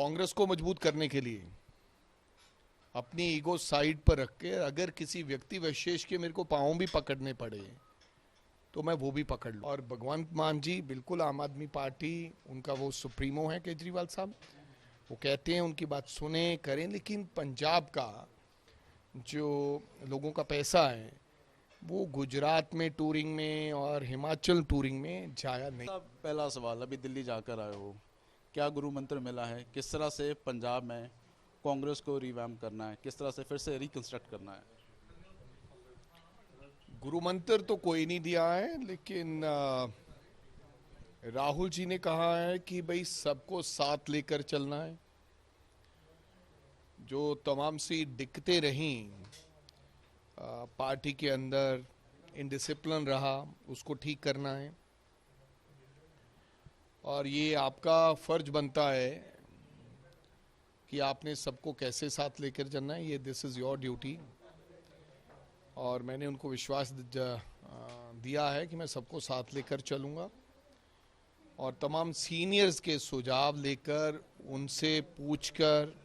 कांग्रेस को मजबूत करने के लिए अपनी ईगो साइड पर रख के अगर किसी व्यक्ति विशेष के मेरे को पाँव भी पकड़ने पड़े तो मैं वो भी पकड़ लूँ। और भगवंत मान जी बिल्कुल आम आदमी पार्टी उनका वो सुप्रीमो है केजरीवाल साहब, वो कहते हैं उनकी बात सुने करें, लेकिन पंजाब का जो लोगों का पैसा है वो गुजरात में टूरिंग में और हिमाचल टूरिंग में जाया नहीं। पहला सवाल, अभी दिल्ली जाकर आए हो, क्या गुरु मंत्र मिला है? किस तरह से पंजाब में कांग्रेस को रिवैम्प करना है, किस तरह से फिर से रिकंस्ट्रक्ट करना है? गुरु मंत्र तो कोई नहीं दिया है, लेकिन राहुल जी ने कहा है कि भाई सबको साथ लेकर चलना है। जो तमाम सी दिक्कतें रहीं पार्टी के अंदर, इनडिसिप्लिन रहा, उसको ठीक करना है। और ये आपका फर्ज बनता है कि आपने सबको कैसे साथ लेकर चलना है, ये दिस इज़ योर ड्यूटी। और मैंने उनको विश्वास दिया है कि मैं सबको साथ लेकर चलूँगा और तमाम सीनियर्स के सुझाव लेकर उनसे पूछकर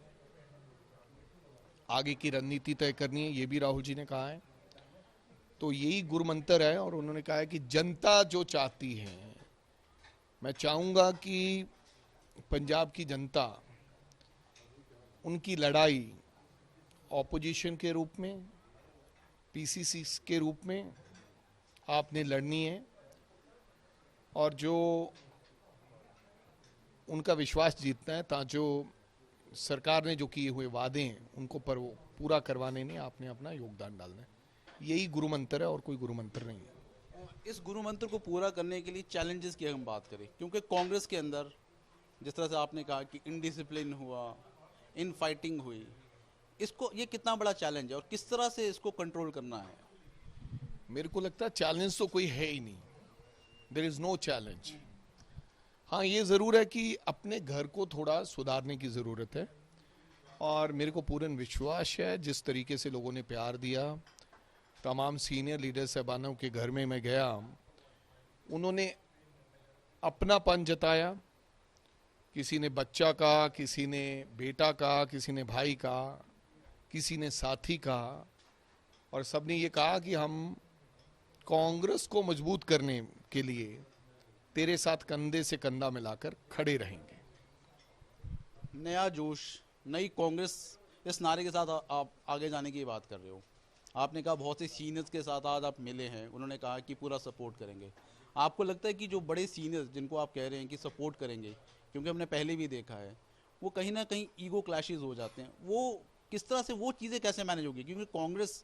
आगे की रणनीति तय करनी है, ये भी राहुल जी ने कहा है। तो यही गुरु मंत्र है। और उन्होंने कहा है कि जनता जो चाहती है, मैं चाहूँगा कि पंजाब की जनता, उनकी लड़ाई ऑपोजिशन के रूप में, पीसीसी के रूप में आपने लड़नी है। और जो उनका विश्वास जीतना है, ता जो सरकार ने जो किए हुए वादे हैं उनको पर वो पूरा करवाने में आपने अपना योगदान डालना है। यही गुरु मंत्र है और कोई गुरु मंत्र नहीं है। इस गुरु मंत्र को पूरा करने के लिए चैलेंजेस की हम बात करें, क्योंकि कांग्रेस के अंदर जिस तरह से आपने कहा कि इनडिसिप्लिन हुआ, इन फाइटिंग हुई, इसको ये कितना बड़ा चैलेंज है और किस तरह से इसको कंट्रोल करना है? मेरे को लगता है चैलेंज तो कोई है ही नहीं, देयर इज नो चैलेंज। हाँ, ये ज़रूर है कि अपने घर को थोड़ा सुधारने की ज़रूरत है। और मेरे को पूर्ण विश्वास है जिस तरीके से लोगों ने प्यार दिया, तमाम सीनियर लीडर साहबानों के घर में मैं गया, उन्होंने अपनापन जताया, किसी ने बच्चा का, किसी ने बेटा का, किसी ने भाई का, किसी ने साथी का, और सबने ये कहा कि हम कांग्रेस को मजबूत करने के लिए तेरे साथ कंधे से कंधा मिलाकर खड़े रहेंगे। नया जोश, नई कांग्रेस, इस नारे के साथ आप आगे जाने की बात कर रहे हो। आपने कहा बहुत से सीनियर्स के साथ आज आप मिले हैं, उन्होंने कहा कि पूरा सपोर्ट करेंगे। आपको लगता है कि जो बड़े सीनियर्स जिनको आप कह रहे हैं कि सपोर्ट करेंगे, क्योंकि हमने पहले भी देखा है, वो कहीं ना कहीं ईगो क्लैशेस हो जाते हैं, वो किस तरह से वो चीज़ें कैसे मैनेज होगी? क्योंकि कांग्रेस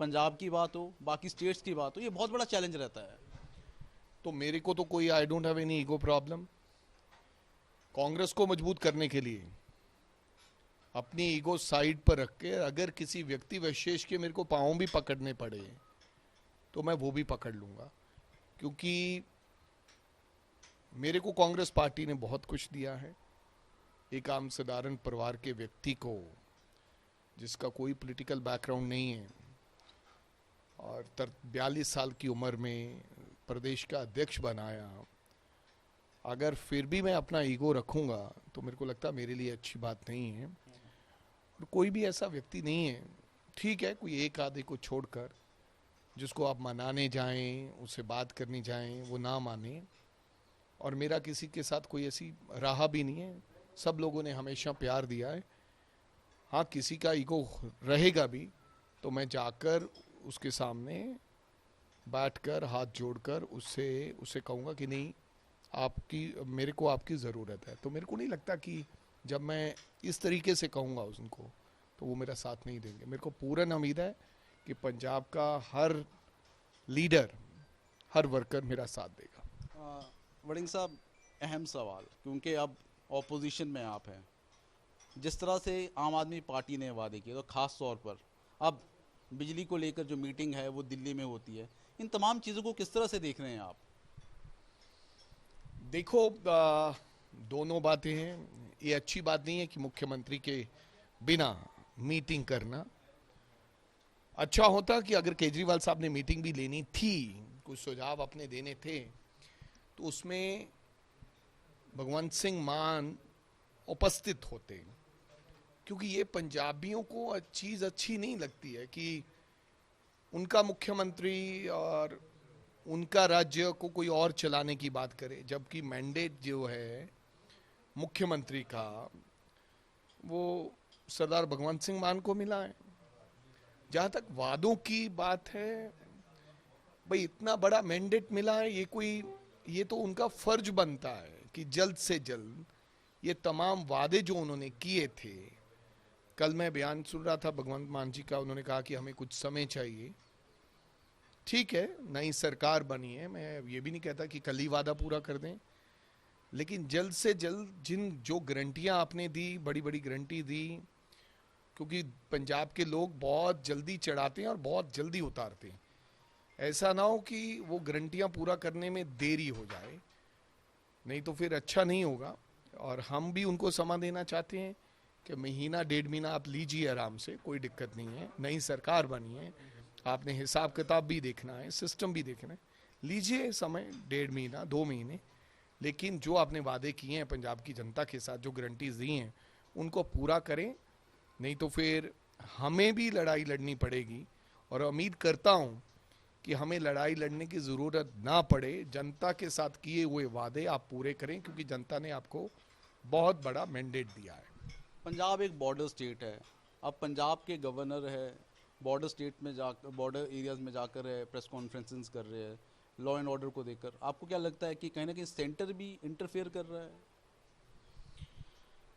पंजाब की बात हो, बाकी स्टेट्स की बात हो, ये बहुत बड़ा चैलेंज रहता है। तो मेरे को तो कोई, I don't have any ego problem. Congress को मजबूत करने के लिए अपनी ईगो साइड पर रख के अगर किसी व्यक्ति विशेष के मेरे को पाँव भी पकड़ने पड़े तो मैं वो भी पकड़ लूँगा, क्योंकि मेरे को कांग्रेस पार्टी ने बहुत कुछ दिया है। एक आम साधारण परिवार के व्यक्ति को, जिसका कोई पॉलिटिकल बैकग्राउंड नहीं है और 42 साल की उम्र में प्रदेश का अध्यक्ष बनाया, अगर फिर भी मैं अपना ईगो रखूंगा तो मेरे को लगता है मेरे लिए अच्छी बात नहीं है। और कोई भी ऐसा व्यक्ति नहीं है, ठीक है, कोई एक आधे को छोड़कर जिसको आप मनाने जाएं, उससे बात करनी जाएं, वो ना माने। और मेरा किसी के साथ कोई ऐसी राह भी नहीं है, सब लोगों ने हमेशा प्यार दिया है। हाँ, किसी का ईगो रहेगा भी तो मैं जाकर उसके सामने बैठकर हाथ जोड़कर उससे कहूँगा कि नहीं, आपकी, मेरे को आपकी ज़रूरत है। तो मेरे को नहीं लगता कि जब मैं इस तरीके से कहूँगा उनको तो वो मेरा साथ नहीं देंगे। मेरे को पूर्ण उम्मीद है कि पंजाब का हर लीडर, हर वर्कर मेरा साथ देगा। वड़िंग साहब, अहम सवाल, क्योंकि अब ऑपोजिशन में आप हैं, जिस तरह से आम आदमी पार्टी ने वादे किए, तो ख़ास तौर पर अब बिजली को लेकर जो मीटिंग है वो दिल्ली में होती है, इन तमाम चीज़ों को किस तरह से देख रहे हैं आप? देखो, दोनों बातें हैं। ये अच्छी बात नहीं है कि मुख्यमंत्री के बिना मीटिंग करना। अच्छा होता कि अगर केजरीवाल साहब ने मीटिंग भी लेनी थी, कुछ सुझाव अपने देने थे, तो उसमें भगवंत सिंह मान उपस्थित होते, क्योंकि ये पंजाबियों को चीज अच्छी नहीं लगती है कि उनका मुख्यमंत्री और उनका राज्य को कोई और चलाने की बात करे, जबकि मैंडेट जो है मुख्यमंत्री का वो सरदार भगवंत सिंह मान को मिला है। जहां तक वादों की बात है, भाई इतना बड़ा मैंडेट मिला है, ये तो उनका फर्ज बनता है कि जल्द से जल्द ये तमाम वादे जो उन्होंने किए थे। कल मैं बयान सुन रहा था भगवंत मान जी का, उन्होंने कहा कि हमें कुछ समय चाहिए। ठीक है, नई सरकार बनी है, मैं ये भी नहीं कहता कि कल ही वादा पूरा कर दें, लेकिन जल्द से जल्द जो गारंटियां आपने दी, बड़ी बड़ी गारंटी दी, क्योंकि पंजाब के लोग बहुत जल्दी चढ़ाते हैं और बहुत जल्दी उतारते हैं। ऐसा ना हो कि वो गारंटियां पूरा करने में देरी हो जाए, नहीं तो फिर अच्छा नहीं होगा। और हम भी उनको समय देना चाहते हैं कि महीना 1.5 महीना आप लीजिए आराम से, कोई दिक्कत नहीं है, नई सरकार बनी है, आपने हिसाब किताब भी देखना है, सिस्टम भी देखना है, लीजिए समय 1.5 महीना 2 महीने, लेकिन जो आपने वादे किए हैं पंजाब की जनता के साथ, जो गारंटीज दी हैं, उनको पूरा करें, नहीं तो फिर हमें भी लड़ाई लड़नी पड़ेगी। और उम्मीद करता हूं कि हमें लड़ाई लड़ने की ज़रूरत ना पड़े, जनता के साथ किए हुए वादे आप पूरे करें, क्योंकि जनता ने आपको बहुत बड़ा मैंडेट दिया है। पंजाब एक बॉर्डर स्टेट है, अब पंजाब के गवर्नर है, बॉर्डर स्टेट में जाकर, बॉर्डर एरियाज में जाकर प्रेस कॉन्फ्रेंसेस कर रहे हैं लॉ एंड ऑर्डर को देखकर। आपको क्या लगता है कि कहीं ना कहीं सेंटर भी इंटरफेयर कर रहा है?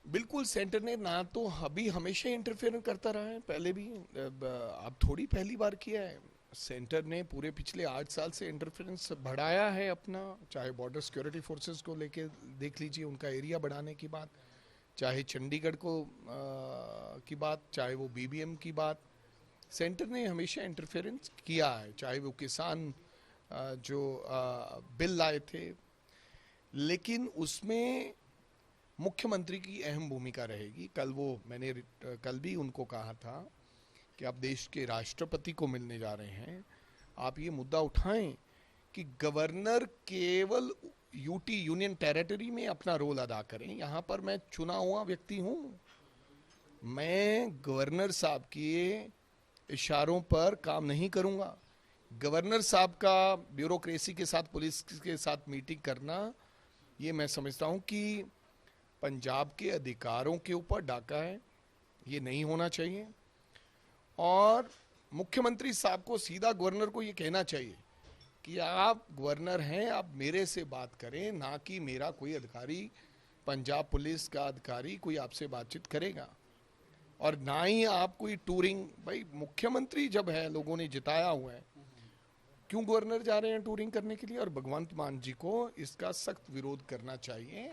बिल्कुल, सेंटर ने ना तो अभी हमेशा इंटरफेयर करता रहा है, पहले भी, अब थोड़ी पहली बार किया है। सेंटर ने पूरे पिछले 8 साल से इंटरफेरेंस बढ़ाया है अपना, चाहे बॉर्डर सिक्योरिटी फोर्सेस को लेके देख लीजिए, उनका एरिया बढ़ाने की बात, चाहे चंडीगढ़ को की बात, चाहे वो बीबीएम की बात, सेंटर ने हमेशा इंटरफेरेंस किया है। चाहे वो किसान जो बिल लाए थे, लेकिन उसमें मुख्यमंत्री की अहम भूमिका रहेगी। मैंने कल भी उनको कहा था कि आप देश के राष्ट्रपति को मिलने जा रहे हैं, आप ये मुद्दा उठाएं कि गवर्नर केवल यूटी यूनियन टेरिटरी में अपना रोल अदा करें। यहाँ पर मैं चुना हुआ व्यक्ति हूँ, मैं गवर्नर साहब के इशारों पर काम नहीं करूँगा। गवर्नर साहब का ब्यूरोक्रेसी के साथ, पुलिस के साथ मीटिंग करना, ये मैं समझता हूँ कि पंजाब के अधिकारों के ऊपर डाका है, ये नहीं होना चाहिए। और मुख्यमंत्री साहब को सीधा गवर्नर को ये कहना चाहिए कि आप गवर्नर हैं, आप मेरे से बात करें, ना कि मेरा कोई अधिकारी, पंजाब पुलिस का अधिकारी कोई आपसे बातचीत करेगा। और ना ही आप कोई टूरिंग, भाई मुख्यमंत्री जब है, लोगों ने जिताया हुआ है, क्यों गवर्नर जा रहे हैं टूरिंग करने के लिए? और भगवंत मान जी को इसका सख्त विरोध करना चाहिए,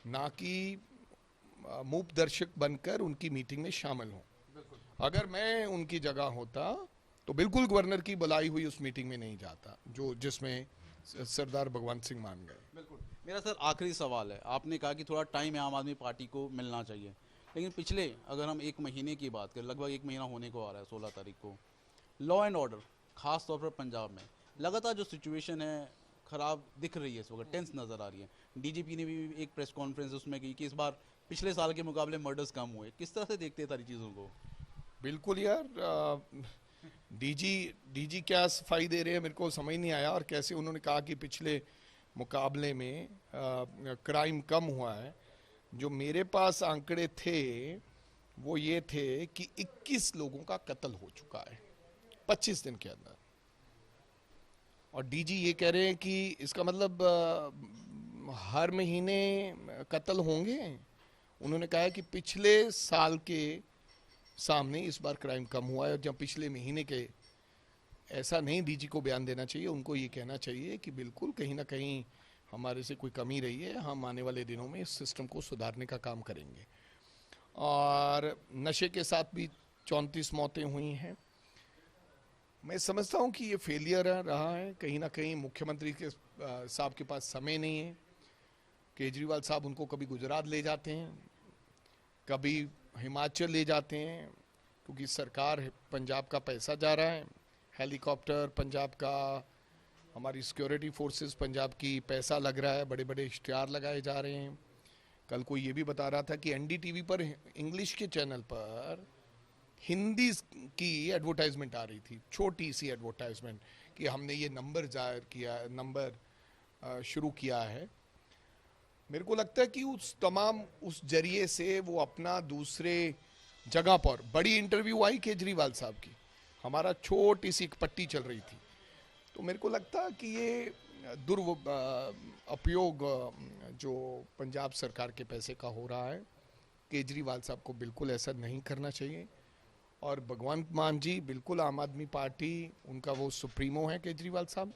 ना कि मूक दर्शक बनकर उनकी मीटिंग में शामिल हो। अगर मैं उनकी जगह होता तो बिल्कुल गवर्नर की बुलाई हुई उस मीटिंग में नहीं जाता, जिसमें सरदार भगवंत सिंह मान गए। बिल्कुल। मेरा सर आखिरी सवाल है, आपने कहा कि थोड़ा टाइम है आम आदमी पार्टी को मिलना चाहिए, लेकिन पिछले अगर हम 1 महीने की बात करें, लगभग 1 महीना होने को आ रहा है, 16 तारीख को, लॉ एंड ऑर्डर खास तौर पर पंजाब में लगातार जो सिचुएशन है खराब दिख रही है, इस वक्त टेंस नज़र आ रही है। डीजीपी ने भी एक प्रेस कॉन्फ्रेंस उसमें की कि इस बार पिछले साल के मुकाबले मर्डर्स कम हुए। किस तरह से देखते हैं सारी चीज़ों को? बिल्कुल यार, डीजी क्या सफाई दे रहे हैं, मेरे को समझ नहीं आया। और कैसे उन्होंने कहा कि पिछले मुकाबले में क्राइम कम हुआ है। जो मेरे पास आंकड़े थे वो ये थे कि 21 लोगों का कत्ल हो चुका है 25 दिन के अंदर। और डीजी ये कह रहे हैं कि इसका मतलब हर महीने कत्ल होंगे। उन्होंने कहा है कि पिछले साल के सामने इस बार क्राइम कम हुआ है, और जब पिछले महीने के, ऐसा नहीं डीजी को बयान देना चाहिए, उनको ये कहना चाहिए कि बिल्कुल कहीं ना कहीं हमारे से कोई कमी रही है, हम आने वाले दिनों में इस सिस्टम को सुधारने का काम करेंगे। और नशे के साथ भी 34 मौतें हुई हैं। मैं समझता हूं कि ये फेलियर रहा है, कहीं ना कहीं मुख्यमंत्री के साहब के पास समय नहीं है। केजरीवाल साहब उनको कभी गुजरात ले जाते हैं, कभी हिमाचल ले जाते हैं, क्योंकि सरकार पंजाब का पैसा जा रहा है, हेलीकॉप्टर पंजाब का, हमारी सिक्योरिटी फोर्सेस पंजाब की पैसा लग रहा है, बड़े बड़े इश्तिहार लगाए जा रहे हैं। कल कोई ये भी बता रहा था कि एनडीटीवी पर इंग्लिश के चैनल पर हिंदी की एडवर्टाइजमेंट आ रही थी, छोटी सी एडवर्टाइजमेंट कि हमने ये नंबर जाहिर किया, नंबर शुरू किया है। मेरे को लगता है कि उस जरिए से वो अपना दूसरे जगह पर, बड़ी इंटरव्यू आई केजरीवाल साहब की, हमारा छोटी सी एक पट्टी चल रही थी, तो मेरे को लगता है कि ये उपयोग जो पंजाब सरकार के पैसे का हो रहा है, केजरीवाल साहब को बिल्कुल ऐसा नहीं करना चाहिए। और भगवंत मान जी बिल्कुल आम आदमी पार्टी, उनका वो सुप्रीमो है केजरीवाल साहब,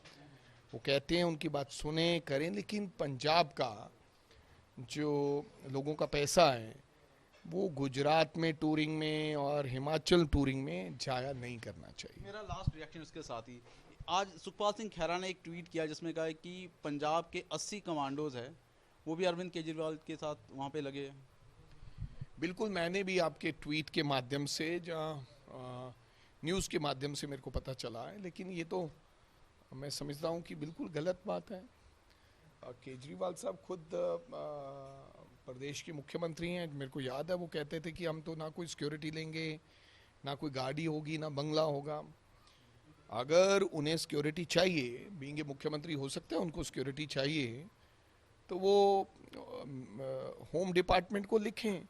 वो कहते हैं उनकी बात सुने करें, लेकिन पंजाब का जो लोगों का पैसा है वो गुजरात में टूरिंग में और हिमाचल टूरिंग में जाया नहीं करना चाहिए। मेरा लास्ट रिएक्शन इसके साथ ही, आज सुखपाल सिंह खैरा ने एक ट्वीट किया जिसमें कहा है कि पंजाब के 80 कमांडोज है वो भी अरविंद केजरीवाल के साथ वहाँ पे लगे हैं। बिल्कुल, मैंने भी आपके ट्वीट के माध्यम से, जहाँ न्यूज़ के माध्यम से मेरे को पता चला है, लेकिन ये तो मैं समझता हूँ कि बिल्कुल गलत बात है। केजरीवाल साहब खुद प्रदेश के मुख्यमंत्री हैं। मेरे को याद है वो कहते थे कि हम तो ना कोई सिक्योरिटी लेंगे, ना कोई गाड़ी होगी, ना बंगला होगा। अगर उन्हें सिक्योरिटी चाहिए, बीइंग ए मुख्यमंत्री हो सकता है उनको सिक्योरिटी चाहिए, तो वो होम डिपार्टमेंट को लिखें।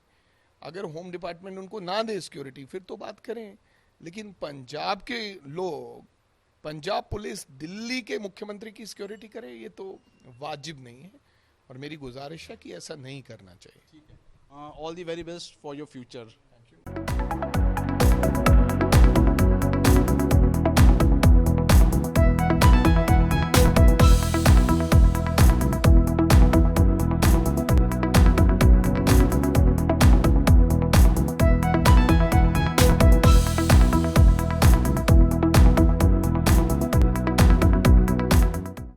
अगर होम डिपार्टमेंट उनको ना दे सिक्योरिटी, फिर तो बात करें। लेकिन पंजाब के लोग, पंजाब पुलिस दिल्ली के मुख्यमंत्री की सिक्योरिटी करे, ये तो वाजिब नहीं है, और मेरी गुजारिश है कि ऐसा नहीं करना चाहिए। All the very best for your future.